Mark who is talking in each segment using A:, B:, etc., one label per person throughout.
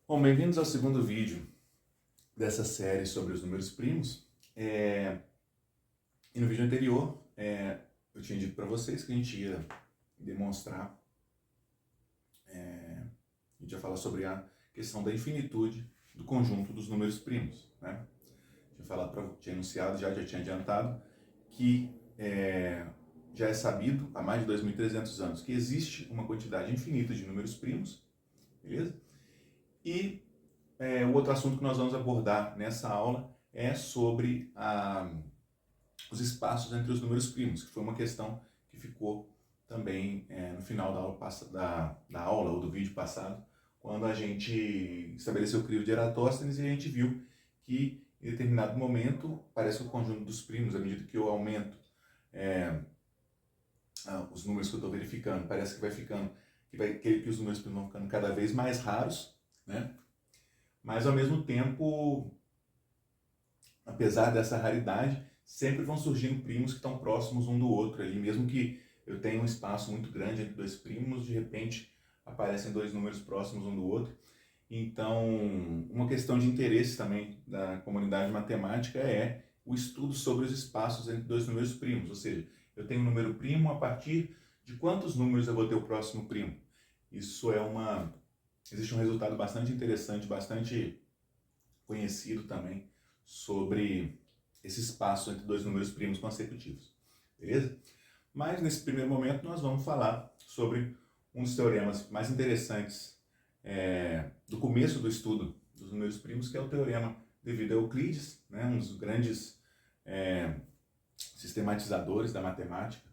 A: Bom, bem-vindos ao segundo vídeo dessa série sobre os números primos. E no vídeo anterior, eu tinha dito para vocês que a gente ia demonstrar, a gente ia falar sobre a questão da infinitude do conjunto dos números primos, né? Tinha anunciado, já tinha adiantado, que já é sabido há mais de 2.300 anos que existe uma quantidade infinita de números primos, beleza? E o outro assunto que nós vamos abordar nessa aula é sobre os espaços entre os números primos, que foi uma questão que ficou também no final da aula ou do vídeo passado, quando a gente estabeleceu o crivo de Eratóstenes e a gente viu que em determinado momento parece que o conjunto dos primos, à medida que eu aumento os números que eu estou verificando, parece que vai ficando, que os números primos vão ficando cada vez mais raros, né? Mas, ao mesmo tempo, apesar dessa raridade, sempre vão surgindo primos que estão próximos um do outro ali, mesmo que eu tenha um espaço muito grande entre dois primos, de repente aparecem dois números próximos um do outro. Então, uma questão de interesse também da comunidade matemática é o estudo sobre os espaços entre dois números primos, ou seja, eu tenho um número primo a partir de quantos números eu vou ter o próximo primo. Isso existe um resultado bastante interessante, bastante conhecido também, sobre esse espaço entre dois números primos consecutivos, beleza? Mas nesse primeiro momento nós vamos falar sobre um dos teoremas mais interessantes do começo do estudo dos números primos, que é o teorema devido a Euclides, né, um dos grandes sistematizadores da matemática,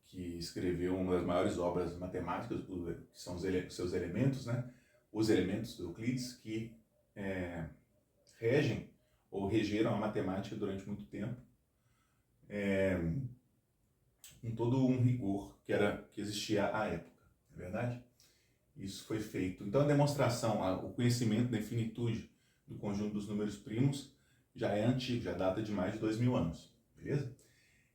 A: que escreveu uma das maiores obras matemáticas, que são os seus elementos, né? Os elementos do Euclides, que regem ou regeram a matemática durante muito tempo, com todo um rigor que existia à época, não é verdade? Isso foi feito. Então a demonstração, o conhecimento da infinitude do conjunto dos números primos já é antigo, já data de mais de 2.000 anos, beleza?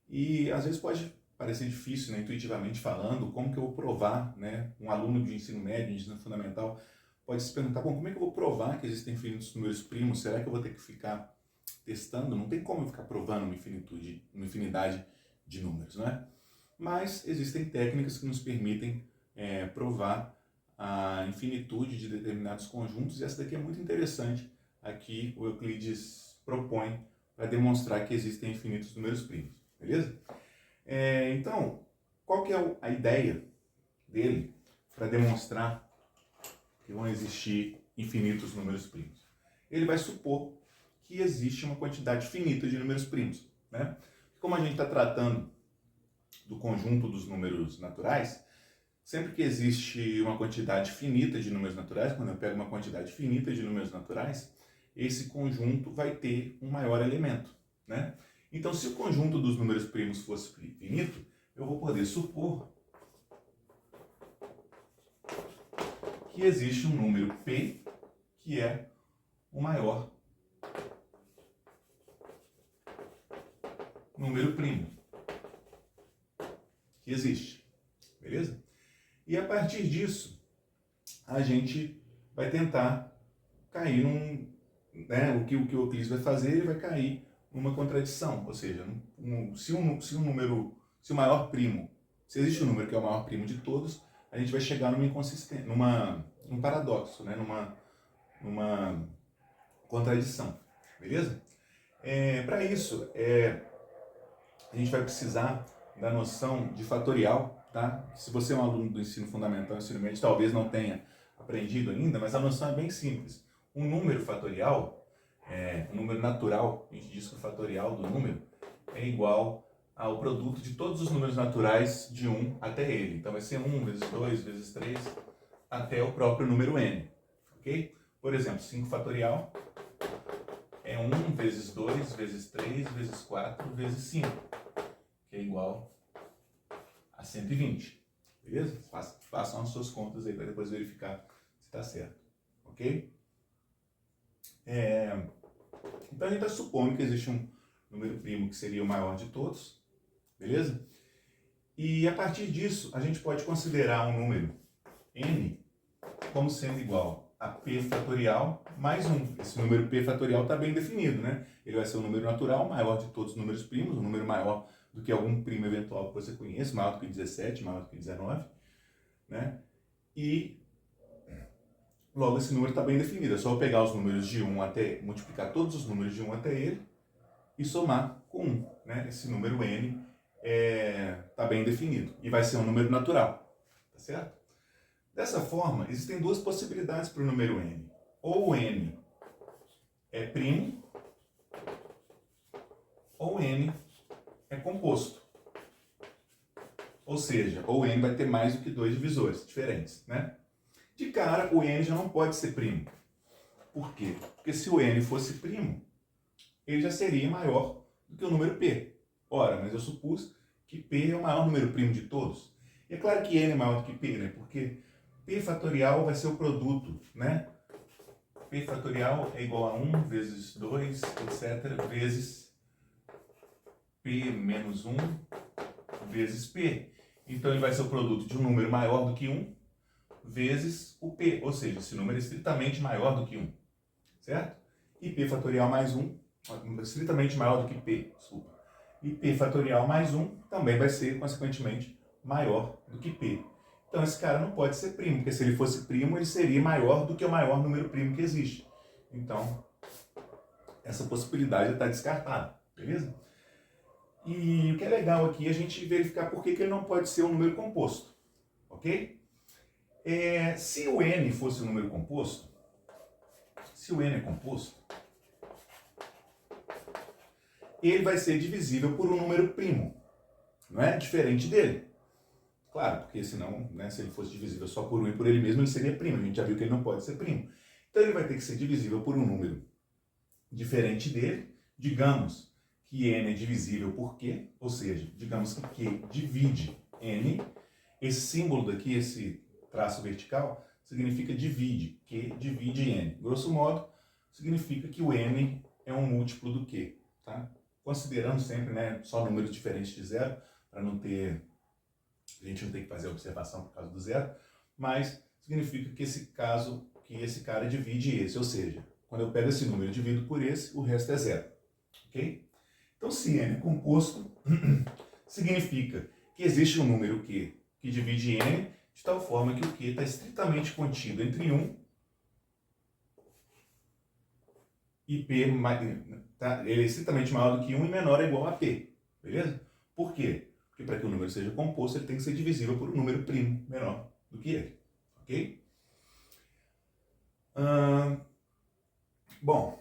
A: E às vezes pode parecer difícil, né, intuitivamente falando, como que eu vou provar, né, um aluno de ensino médio, de ensino fundamental, pode se perguntar, bom, como é que eu vou provar que existem infinitos números primos? Será que eu vou ter que ficar testando? Não tem como eu ficar provando uma infinidade de números, né? Mas existem técnicas que nos permitem provar a infinitude de determinados conjuntos, e essa daqui é muito interessante. Aqui o Euclides propõe para demonstrar que existem infinitos números primos, beleza? Então, qual que é a ideia dele para demonstrar que vão existir infinitos números primos? Ele vai supor que existe uma quantidade finita de números primos, né? Como a gente está tratando do conjunto dos números naturais, sempre que existe uma quantidade finita de números naturais, quando eu pego uma quantidade finita de números naturais, esse conjunto vai ter um maior elemento, né? Então, se o conjunto dos números primos fosse finito, eu vou poder supor que existe um número P que é o maior número primo que existe, beleza? E a partir disso, a gente vai tentar cair né, o que o Euclides vai fazer, ele vai cair numa contradição, ou seja, se o maior primo, se existe um número que é o maior primo de todos, a gente vai chegar numa inconsistência, num paradoxo, né, numa contradição, beleza? Para isso, a gente vai precisar da noção de fatorial, tá? Se você é um aluno do ensino fundamental, ensino médio, talvez não tenha aprendido ainda, mas a noção é bem simples. Um número fatorial, um número natural, a gente diz que o fatorial do número é igual ao produto de todos os números naturais de 1 até ele. Então vai ser 1 vezes 2 vezes 3 até o próprio número n, ok? Por exemplo, 5 fatorial é 1 vezes 2 vezes 3 vezes 4 vezes 5, que é igual a 120, beleza? Façam as suas contas aí para depois verificar se está certo, ok? Então a gente está supondo que existe um número primo que seria o maior de todos, beleza? E a partir disso a gente pode considerar um número n como sendo igual a p fatorial mais 1. Esse número p fatorial está bem definido, né? Ele vai ser o número natural maior de todos os números primos, um número maior do que algum primo eventual que você conheça, maior do que 17, maior do que 19, né? E logo esse número está bem definido. É só eu pegar os números de 1 até, multiplicar todos os números de 1 até ele e somar com 1, né? Esse número n está bem definido e vai ser um número natural, tá certo? Dessa forma, existem duas possibilidades para o número n. Ou o n é primo, ou n é composto. Ou seja, ou n vai ter mais do que dois divisores diferentes, né? De cara, o n já não pode ser primo. Por quê? Porque se o n fosse primo, ele já seria maior do que o número p. Ora, mas eu supus que p é o maior número primo de todos. E é claro que n é maior do que p, né? Porque p fatorial vai ser o produto, né? P fatorial é igual a 1 vezes 2, etc., vezes p menos 1 vezes p. Então ele vai ser o produto de um número maior do que 1 vezes o p, ou seja, esse número é estritamente maior do que 1, certo? E p fatorial mais 1, estritamente maior do que p, desculpa. E p fatorial mais 1 também vai ser, consequentemente, maior do que p. Então esse cara não pode ser primo, porque se ele fosse primo, ele seria maior do que o maior número primo que existe. Então, essa possibilidade está descartada, beleza? E o que é legal aqui é a gente verificar por que ele não pode ser um número composto, ok? Se o n fosse um número composto, se o n é composto, ele vai ser divisível por um número primo, não é? Diferente dele. Claro, porque senão, né, se ele fosse divisível só por 1 e por ele mesmo, ele seria primo. A gente já viu que ele não pode ser primo. Então ele vai ter que ser divisível por um número diferente dele. Digamos que n é divisível por q, ou seja, digamos que q divide n. Esse símbolo daqui, esse traço vertical, significa divide. Q divide n. Grosso modo, significa que o n é um múltiplo do q. Tá? Considerando sempre, né, só números diferentes de zero, para não ter... A gente não tem que fazer a observação por causa do zero, mas significa que esse cara divide esse, ou seja, quando eu pego esse número e divido por esse, o resto é zero, ok? Então, se n é composto, significa que existe um número q que divide n de tal forma que o q está estritamente contido entre 1 e p, tá? Ele é estritamente maior do que 1 e menor ou igual a p, beleza? Por quê? Porque para que o número seja composto, ele tem que ser divisível por um número primo menor do que ele, ok? Bom,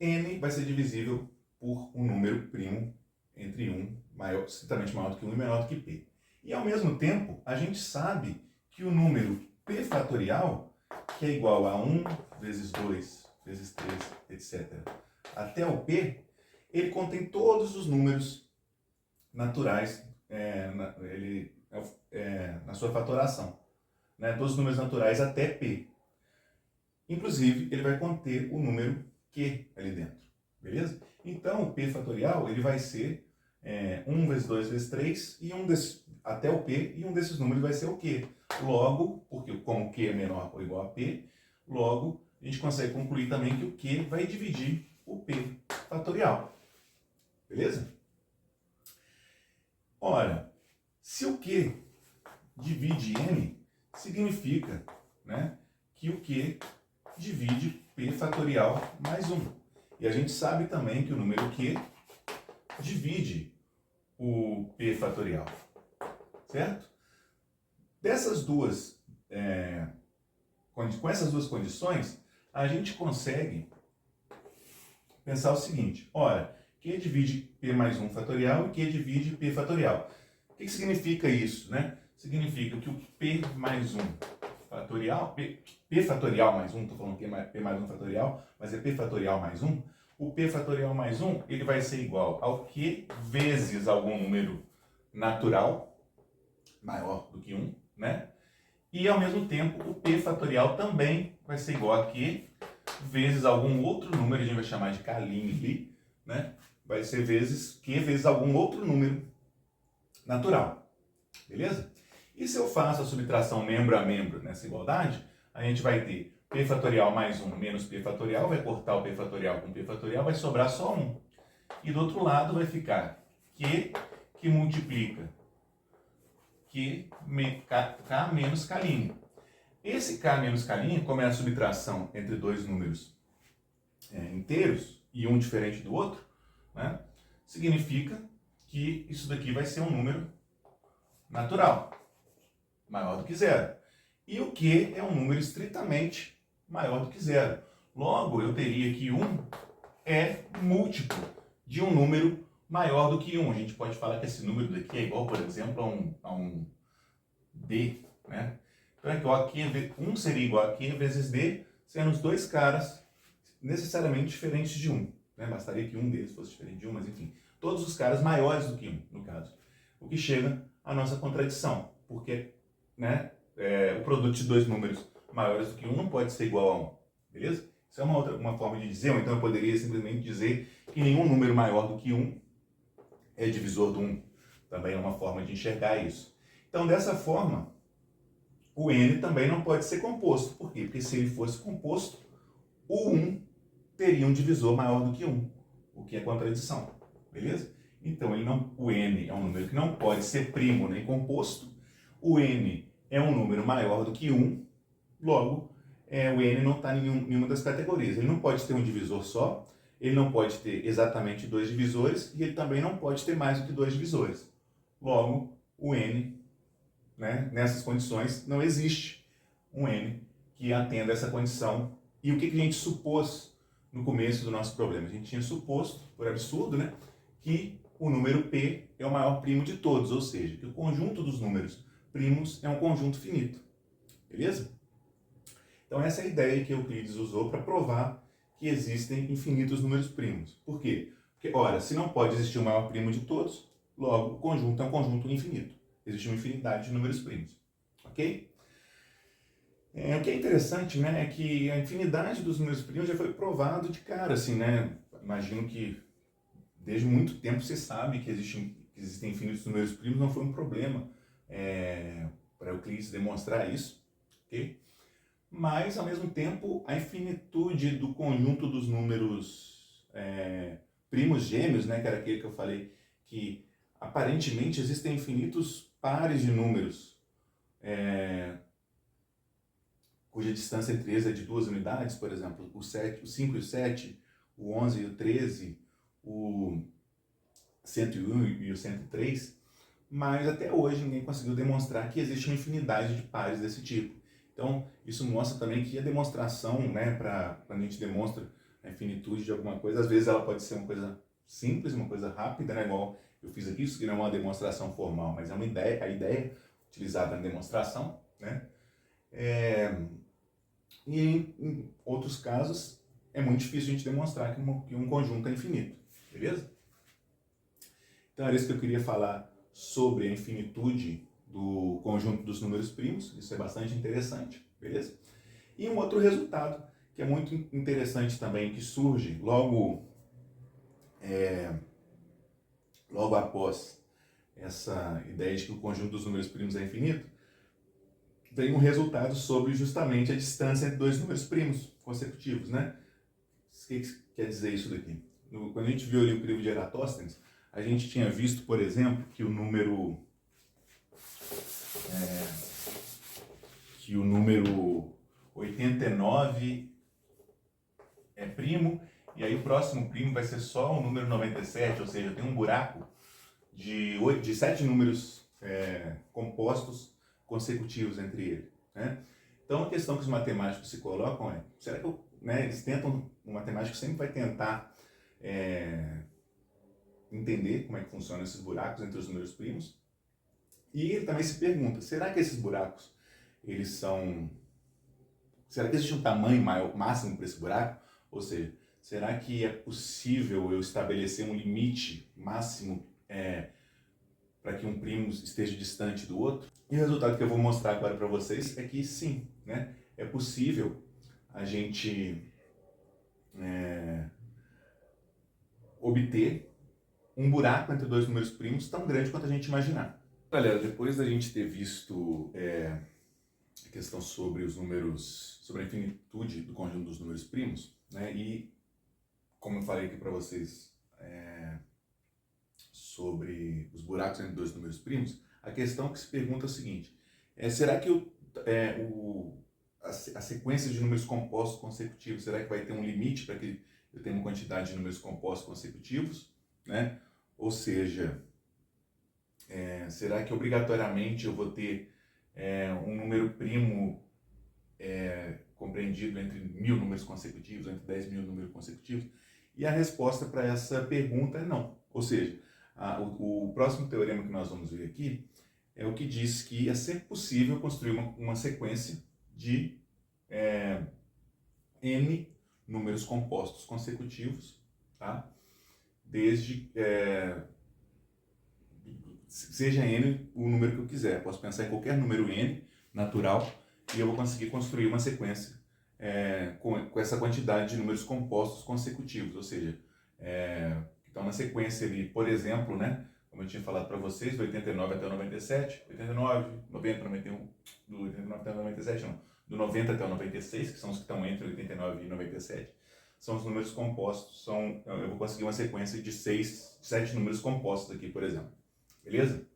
A: n vai ser divisível por um número primo entre 1, estritamente maior do que 1 e menor do que p. E ao mesmo tempo, a gente sabe que o número p fatorial, que é igual a 1 vezes 2 vezes 3, etc., até o p, ele contém todos os números naturais na sua fatoração, né? Todos os números naturais até p. Inclusive, ele vai conter o número q ali dentro, beleza? Então, o p fatorial ele vai ser 1 vezes 2 vezes 3 e até o p, e um desses números vai ser o q. Logo, porque como q é menor ou igual a p, logo a gente consegue concluir também que o q vai dividir o p fatorial, beleza? Ora, se o q divide n, significa, né, que o q divide p fatorial mais 1. E a gente sabe também que o número q divide o p fatorial, certo? Dessas duas, com essas duas condições, a gente consegue pensar o seguinte: ora, q divide p mais 1 fatorial e q divide p fatorial. O que significa isso, né? Significa que o p mais 1 fatorial, p fatorial mais 1, estou falando que é p mais 1 fatorial, mas é p fatorial mais 1. O p fatorial mais 1, ele vai ser igual ao q vezes algum número natural, maior do que 1, né? E ao mesmo tempo, o p fatorial também vai ser igual a q vezes algum outro número, a gente vai chamar de k' ali, né? Vai ser vezes q vezes algum outro número natural, beleza? E se eu faço a subtração membro a membro nessa igualdade, a gente vai ter p fatorial mais 1 menos p fatorial, vai cortar o p fatorial com p fatorial, vai sobrar só 1. E do outro lado vai ficar q que multiplica k menos k'. Esse k menos k', como é a subtração entre dois números inteiros e um diferente do outro, né, significa que isso daqui vai ser um número natural, maior do que zero. E o q é um número estritamente maior do que zero. Logo, eu teria que 1 é múltiplo de um número maior do que 1. A gente pode falar que esse número daqui é igual, por exemplo, a um d, né? Então, é igual a q, 1 seria igual a q vezes d, sendo os dois caras necessariamente diferentes de 1. Né? Bastaria que um deles fosse diferente de 1, mas enfim, todos os caras maiores do que 1, no caso. O que chega à nossa contradição, porque, né, o produto de dois números maiores do que 1 não pode ser igual a 1, beleza? Isso é uma forma de dizer, ou então eu poderia simplesmente dizer que nenhum número maior do que 1 é divisor do 1. Também é uma forma de enxergar isso. Então, dessa forma, o n também não pode ser composto. Por quê? Porque se ele fosse composto, o 1 teria um divisor maior do que 1, o que é contradição, beleza? Então, o n é um número que não pode ser primo nem composto, o n é um número maior do que 1, logo, o n não está em nenhuma das categorias. Ele não pode ter um divisor só, ele não pode ter exatamente dois divisores, e ele também não pode ter mais do que dois divisores. Logo, o n, né, nessas condições, não existe um n que atenda essa condição. E o que a gente supôs no começo do nosso problema? A gente tinha suposto, por absurdo, né, que o número p é o maior primo de todos, ou seja, que o conjunto dos números primos é um conjunto finito. Beleza? Então essa é a ideia que Euclides usou para provar que existem infinitos números primos. Por quê? Porque, ora, se não pode existir o maior primo de todos, logo o conjunto é um conjunto infinito. Existe uma infinidade de números primos. Ok? O que é interessante, né, é que a infinidade dos números primos já foi provado de cara, assim, né? Imagino que desde muito tempo você sabe que existem infinitos números primos, não foi um problema para Euclides demonstrar isso, ok? Mas, ao mesmo tempo, a infinitude do conjunto dos números primos gêmeos, né, que era aquele que eu falei, que aparentemente existem infinitos pares de números, cuja distância entre eles é de 2 unidades, por exemplo, o 5 e o 7, o 11 e o 13, o 101 e o 103, mas até hoje ninguém conseguiu demonstrar que existe uma infinidade de pares desse tipo. Então, isso mostra também que a demonstração, né, quando a gente demonstra a infinitude de alguma coisa, às vezes ela pode ser uma coisa simples, uma coisa rápida, né, igual eu fiz aqui, isso que não é uma demonstração formal, mas é uma ideia, a ideia utilizada na demonstração, né? E em outros casos, é muito difícil a gente demonstrar que um conjunto é infinito, beleza? Então, era isso que eu queria falar sobre a infinitude do conjunto dos números primos, isso é bastante interessante, beleza? E um outro resultado que é muito interessante também, que surge logo após essa ideia de que o conjunto dos números primos é infinito, vem um resultado sobre justamente a distância entre dois números primos consecutivos, né? O que quer dizer isso daqui? Quando a gente viu ali o crivo de Eratóstenes, a gente tinha visto, por exemplo, que o número 89 é primo, e aí o próximo primo vai ser só o número 97, ou seja, tem um buraco de 7 números compostos consecutivos entre eles, né? Então, a questão que os matemáticos se colocam é, será que eles tentam, o matemático sempre vai tentar entender como é que funcionam esses buracos entre os números primos, e ele também se pergunta, será que esses buracos, será que existe um tamanho máximo para esse buraco? Ou seja, será que é possível eu estabelecer um limite máximo para que um primo esteja distante do outro? E o resultado que eu vou mostrar agora para vocês é que sim, né? É possível a gente obter um buraco entre dois números primos tão grande quanto a gente imaginar, Galera, depois da gente ter visto a questão sobre os números, sobre a infinitude do conjunto dos números primos, né, e como eu falei aqui para vocês sobre os buracos entre dois números primos, a questão que se pergunta é a seguinte: será que a sequência de números compostos consecutivos, será que vai ter um limite para que eu tenha uma quantidade de números compostos consecutivos, né? Ou seja, será que obrigatoriamente eu vou ter um número primo compreendido entre 1000 números consecutivos, entre 10.000 números consecutivos? E a resposta para essa pergunta é não. Ou seja, o próximo teorema que nós vamos ver aqui é o que diz que é sempre possível construir uma sequência de n números compostos consecutivos, tá? Desde seja n o número que eu quiser. Eu posso pensar em qualquer número n natural e eu vou conseguir construir uma sequência com essa quantidade de números compostos consecutivos. Ou seja, então uma sequência ali, por exemplo, né, como eu tinha falado para vocês, do 89 até o 97, 89, 90, 91, do 89 até o 97, não, do 90 até o 96, que são os que estão entre 89 e 97, são os números compostos. Eu vou conseguir uma sequência de 7 números compostos aqui, por exemplo. Beleza?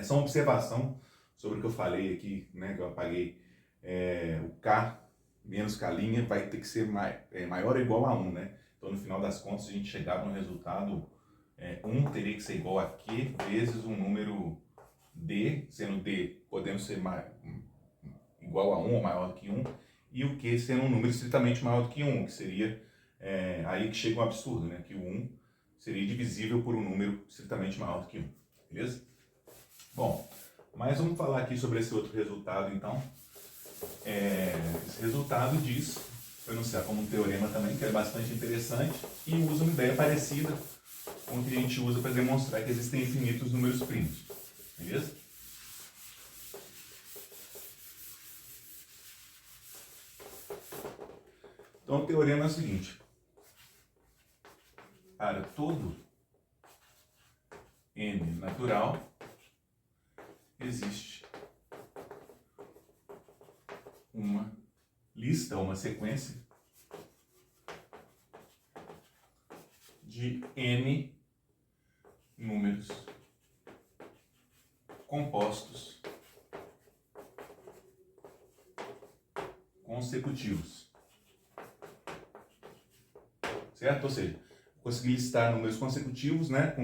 A: Só uma observação sobre o que eu falei aqui, né, que eu apaguei. O K menos K' vai ter que ser maior ou igual a 1, né? Então, no final das contas, se a gente chegar no resultado, 1 teria que ser igual a Q vezes um número D, sendo D podendo ser igual a 1 ou maior do que 1, e o Q sendo um número estritamente maior do que 1, que seria aí que chega um absurdo, né? Que o 1 seria divisível por um número estritamente maior do que 1, beleza? Bom, mas vamos falar aqui sobre esse outro resultado, então. Esse resultado foi anunciado como um teorema também, que é bastante interessante, e usa uma ideia parecida com o que a gente usa para demonstrar que existem infinitos números primos, beleza? Então o teorema é o seguinte: para todo n natural existe uma lista, uma sequência de n números compostos consecutivos. Certo? Ou seja, consegui listar números consecutivos, né,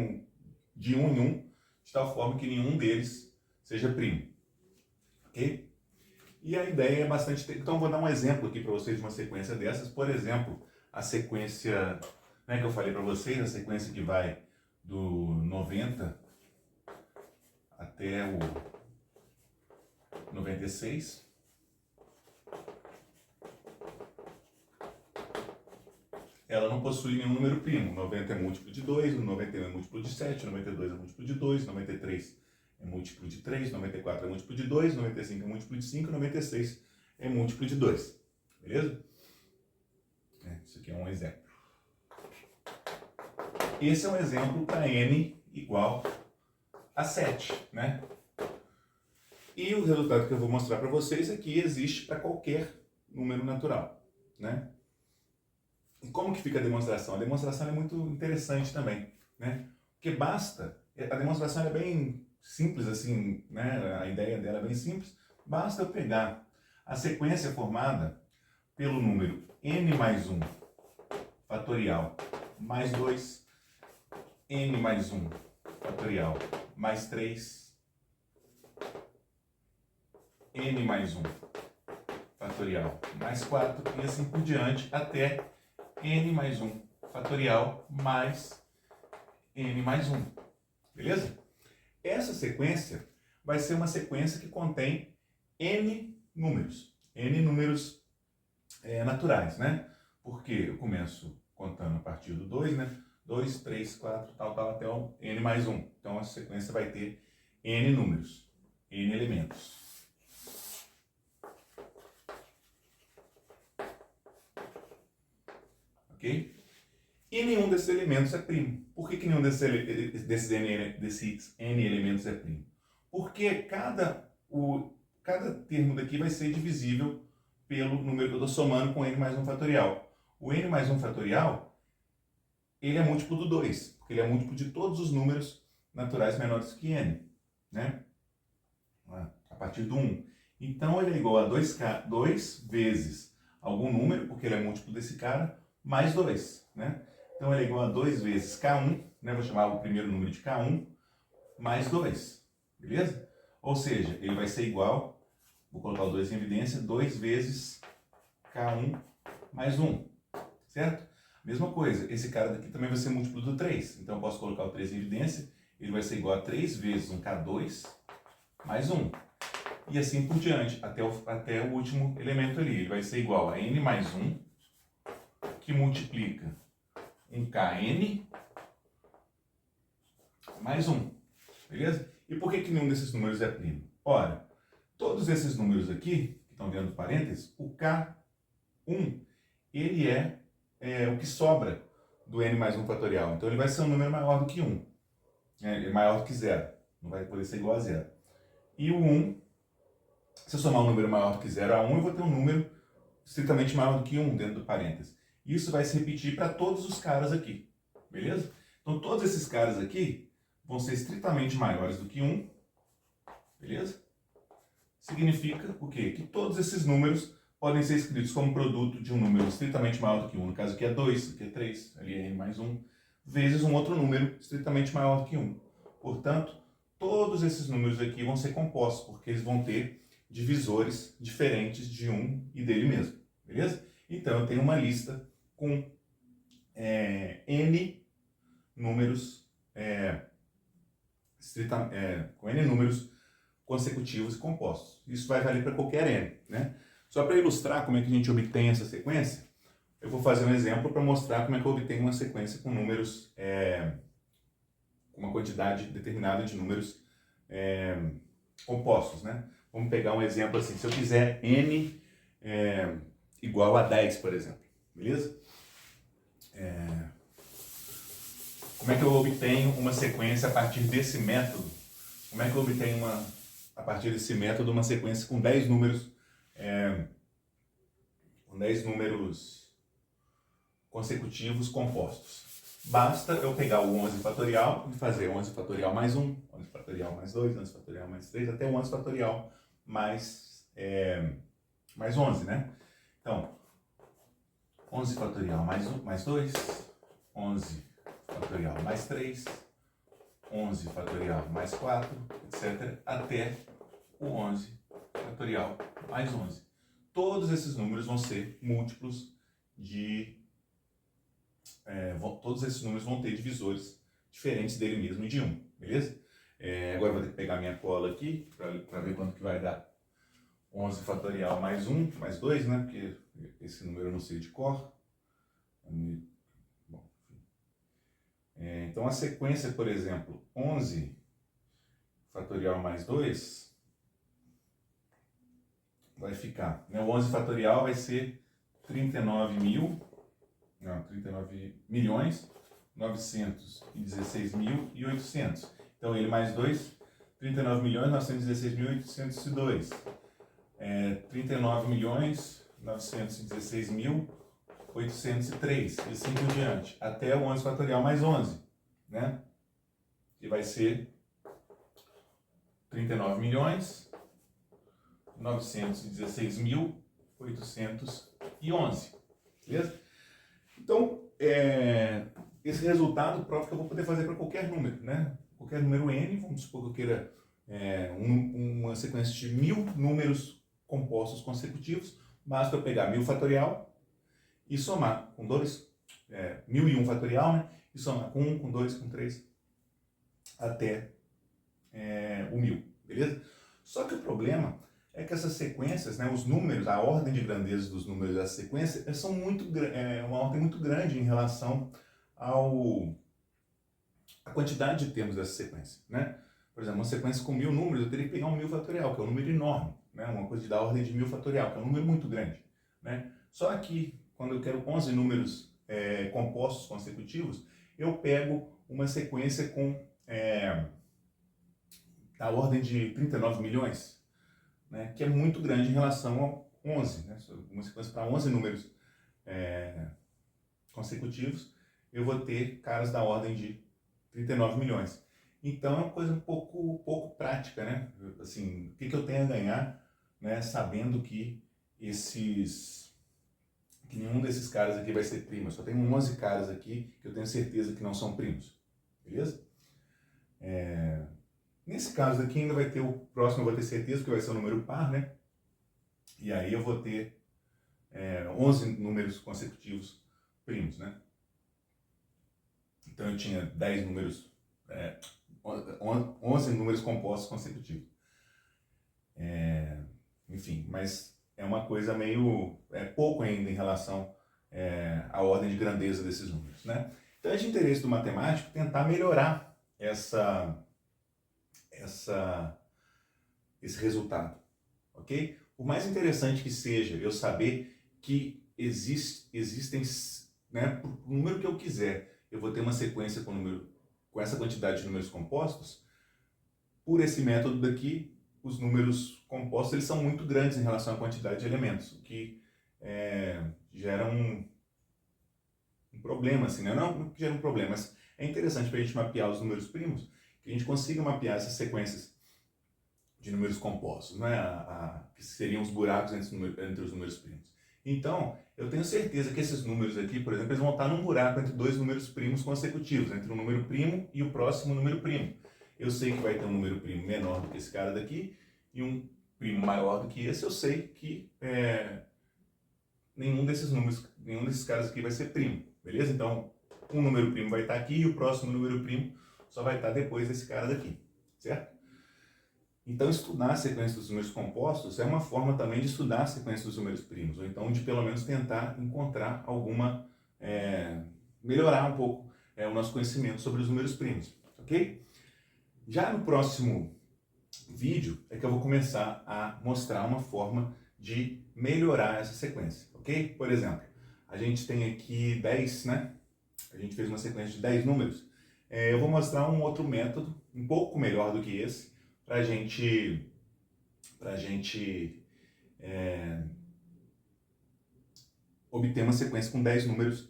A: de 1 em 1, de tal forma que nenhum deles seja primo. Ok? E a ideia é bastante... Então, vou dar um exemplo aqui para vocês de uma sequência dessas. Por exemplo, a sequência, né, que eu falei para vocês, a sequência que vai do 90 até o 96. Ela não possui nenhum número primo. 90 é múltiplo de 2, o 91 é múltiplo de 7, o 92 é múltiplo de 2, 93 é múltiplo de 3, 94 é múltiplo de 2, 95 é múltiplo de 5, 96 é múltiplo de 2. Beleza? Isso aqui é um exemplo. Esse é um exemplo para n igual a 7, né? E o resultado que eu vou mostrar para vocês é que existe para qualquer número natural, né? E como que fica a demonstração? A demonstração é muito interessante também, né? Porque basta, a demonstração é bem simples assim, né? A ideia dela é bem simples. Basta eu pegar a sequência formada pelo número n mais 1 fatorial mais 2, n mais 1 fatorial mais 3, n mais 1 fatorial mais 4 e assim por diante até n mais 1 fatorial mais n mais 1. Beleza? Essa sequência vai ser uma sequência que contém n números naturais, né? Porque eu começo contando a partir do 2, né? 2, 3, 4, tal, até o n mais 1. Então, a sequência vai ter n números, n elementos. Ok? E nenhum desses elementos é primo. Por que nenhum desses n elementos é primo? Porque cada termo daqui vai ser divisível pelo número que eu estou somando com n mais 1 fatorial. O n mais 1 fatorial, ele é múltiplo do 2, porque ele é múltiplo de todos os números naturais menores que n, né? A partir do 1. Então, ele é igual a 2 vezes algum número, porque ele é múltiplo desse cara, mais 2, né? Então, ele é igual a 2 vezes k1, né? Vou chamar o primeiro número de k1, mais 2, beleza? Ou seja, ele vai ser igual, vou colocar o 2 em evidência, 2 vezes k1 mais 1, certo? Mesma coisa, esse cara daqui também vai ser múltiplo do 3, então eu posso colocar o 3 em evidência, ele vai ser igual a 3 vezes um k2 mais 1. E assim por diante, até o último elemento ali. Ele vai ser igual a n mais 1, que multiplica um kn mais 1. Beleza? E por que nenhum desses números é primo? Ora, todos esses números aqui, que estão dentro do parênteses, o k1, ele é o que sobra do n mais 1 fatorial. Então, ele vai ser um número maior do que 1. É maior do que 0. Não vai poder ser igual a 0. E o 1, se eu somar um número maior do que 0 a 1, eu vou ter um número estritamente maior do que 1 dentro do parênteses. Isso vai se repetir para todos os caras aqui. Beleza? Então, todos esses caras aqui vão ser estritamente maiores do que 1. Beleza? Significa o quê? Que todos esses números podem ser escritos como produto de um número estritamente maior do que 1. No caso aqui é 2, aqui é 3, ali é n mais 1, vezes um outro número estritamente maior do que 1. Portanto, todos esses números aqui vão ser compostos, porque eles vão ter divisores diferentes de 1 e dele mesmo. Beleza? Então, eu tenho uma lista com n números com n números consecutivos e compostos. Isso vai valer para qualquer n, né? Só para ilustrar como é que a gente obtém essa sequência, eu vou fazer um exemplo para mostrar como é que eu obtenho uma sequência com números, com uma quantidade determinada de números compostos, né? Vamos pegar um exemplo assim, se eu quiser n igual a 10, por exemplo, beleza? Como é que eu obtenho uma sequência a partir desse método? Como é que eu obtenho a partir desse método uma sequência com 10 números consecutivos compostos? Basta eu pegar o 11 fatorial e fazer 11 fatorial mais 1, 11 fatorial mais 2, 11 fatorial mais 3, até o 11 fatorial mais 11, né? Então, 11 fatorial mais 2, 11 fatorial mais 3, 11 fatorial mais 4, etc., até o 11 fatorial mais 11. Todos esses números vão ser múltiplos todos esses números vão ter divisores diferentes dele mesmo e de 1, beleza? Agora eu vou ter que pegar minha cola aqui para ver quanto que vai dar 11 fatorial mais 1, mais 2, né? Porque esse número eu não sei de cor. Bom, então a sequência, por exemplo, 11 fatorial mais 2 vai ficar, né? O 11 fatorial vai ser 39 milhões 916 mil e 800. Então ele mais 2, 39 milhões 916 mil 802. 39 milhões 916 mil 803 e assim por diante, até o 11 fatorial mais 11, né? Que vai ser 39 milhões 916 mil 811, beleza? Então, esse resultado prova que eu vou poder fazer para qualquer número, né? Qualquer número n, vamos supor que eu queira uma sequência de 1000 números compostos consecutivos, basta eu pegar 1000 fatorial e somar com 2, 1001 fatorial, né? E somar com 1, com 2, com 3, até o 1000, beleza? Só que o problema é que essas sequências, né, os números, a ordem de grandeza dos números dessa sequência são uma ordem muito grande em relação à quantidade de termos dessa sequência, né? Por exemplo, uma sequência com 1000 números, eu teria que pegar um 1000 fatorial, que é um número enorme, né? Uma coisa da ordem de 1000 fatorial, que é um número muito grande, né? Só que, quando eu quero 11 números compostos consecutivos, eu pego uma sequência com da ordem de 39 milhões, né, que é muito grande em relação ao 11, né, uma sequência para 11 números consecutivos, eu vou ter caras da ordem de 39 milhões. Então é uma coisa um pouco prática, né? Assim, o que eu tenho a ganhar, né, sabendo que nenhum desses caras aqui vai ser primo. Eu só tenho 11 caras aqui que eu tenho certeza que não são primos. Beleza? Nesse caso aqui ainda vai ter o próximo, eu vou ter certeza que vai ser o número par, né? E aí eu vou ter 11 números consecutivos primos, né? Então eu tinha 10 números, 11 números compostos consecutivos. Enfim, mas é uma coisa meio, pouco ainda em relação à ordem de grandeza desses números, né? Então é de interesse do matemático tentar melhorar esse resultado, ok? O mais interessante que seja eu saber que existem, né, por número que eu quiser, eu vou ter uma sequência com essa quantidade de números compostos. Por esse método daqui, os números compostos eles são muito grandes em relação à quantidade de elementos, o que gera um problema, assim, né? Não que gera um problema, mas é interessante para a gente mapear os números primos, que a gente consiga mapear essas sequências de números compostos, né? Que seriam os buracos entre os números primos. Então, eu tenho certeza que esses números aqui, por exemplo, eles vão estar num buraco entre dois números primos consecutivos, entre um número primo e o próximo número primo. Eu sei que vai ter um número primo menor do que esse cara daqui e um primo maior do que esse. Eu sei que nenhum desses caras aqui vai ser primo, beleza? Então, um número primo vai estar aqui e o próximo número primo só vai estar depois desse cara daqui, certo? Então, estudar a sequência dos números compostos é uma forma também de estudar a sequência dos números primos, ou então de pelo menos tentar encontrar melhorar um pouco o nosso conhecimento sobre os números primos, ok? Já no próximo vídeo é que eu vou começar a mostrar uma forma de melhorar essa sequência, ok? Por exemplo, a gente tem aqui 10, né? A gente fez uma sequência de 10 números. Eu vou mostrar um outro método, um pouco melhor do que esse, para a gente obter uma sequência com 10 números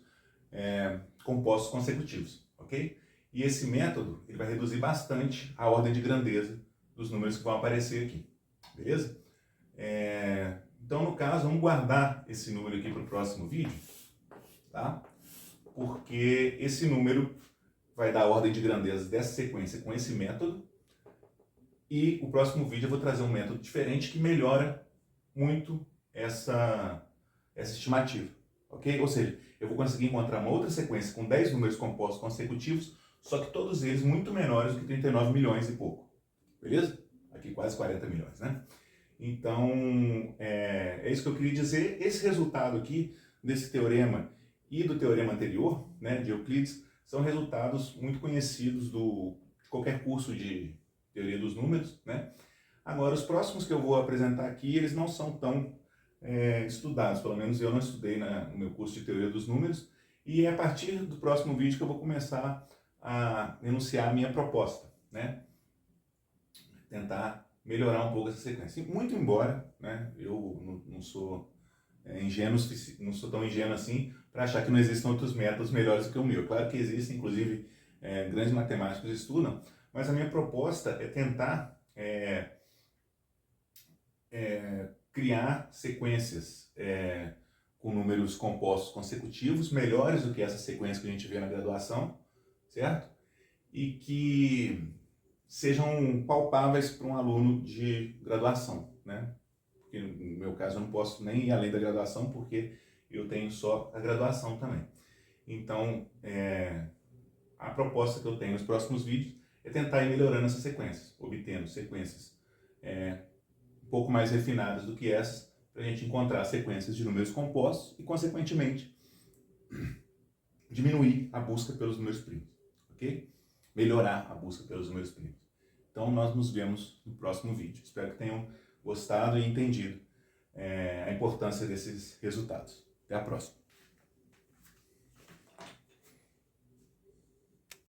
A: compostos consecutivos, ok? E esse método ele vai reduzir bastante a ordem de grandeza dos números que vão aparecer aqui, beleza? Então, no caso, vamos guardar esse número aqui para o próximo vídeo, tá? Porque esse número vai dar a ordem de grandeza dessa sequência com esse método. E o próximo vídeo eu vou trazer um método diferente que melhora muito essa estimativa, ok? Ou seja, eu vou conseguir encontrar uma outra sequência com 10 números compostos consecutivos, só que todos eles muito menores do que 39 milhões e pouco, beleza? Aqui quase 40 milhões, né? Então, é isso que eu queria dizer. Esse resultado aqui, desse teorema e do teorema anterior, né, de Euclides, são resultados muito conhecidos de qualquer curso de teoria dos números, né? Agora, os próximos que eu vou apresentar aqui, eles não são tão estudados, pelo menos eu não estudei no meu curso de teoria dos números, e é a partir do próximo vídeo que eu vou começar a enunciar a minha proposta, né? Tentar melhorar um pouco essa sequência. Muito embora, né, eu não sou ingênuo, não sou tão ingênuo assim para achar que não existam outros métodos melhores do que o meu. Claro que existem, inclusive grandes matemáticos estudam, mas a minha proposta é tentar criar sequências com números compostos consecutivos melhores do que essa sequência que a gente vê na graduação, certo? E que sejam palpáveis para um aluno de graduação, né? Porque no meu caso eu não posso nem ir além da graduação porque eu tenho só a graduação também. Então, a proposta que eu tenho nos próximos vídeos é tentar ir melhorando essas sequências, obtendo sequências um pouco mais refinadas do que essas, para a gente encontrar sequências de números compostos e, consequentemente, diminuir a busca pelos números primos, ok? Melhorar a busca pelos números primos. Então, nós nos vemos no próximo vídeo. Espero que tenham gostado e entendido a importância desses resultados. Até a próxima.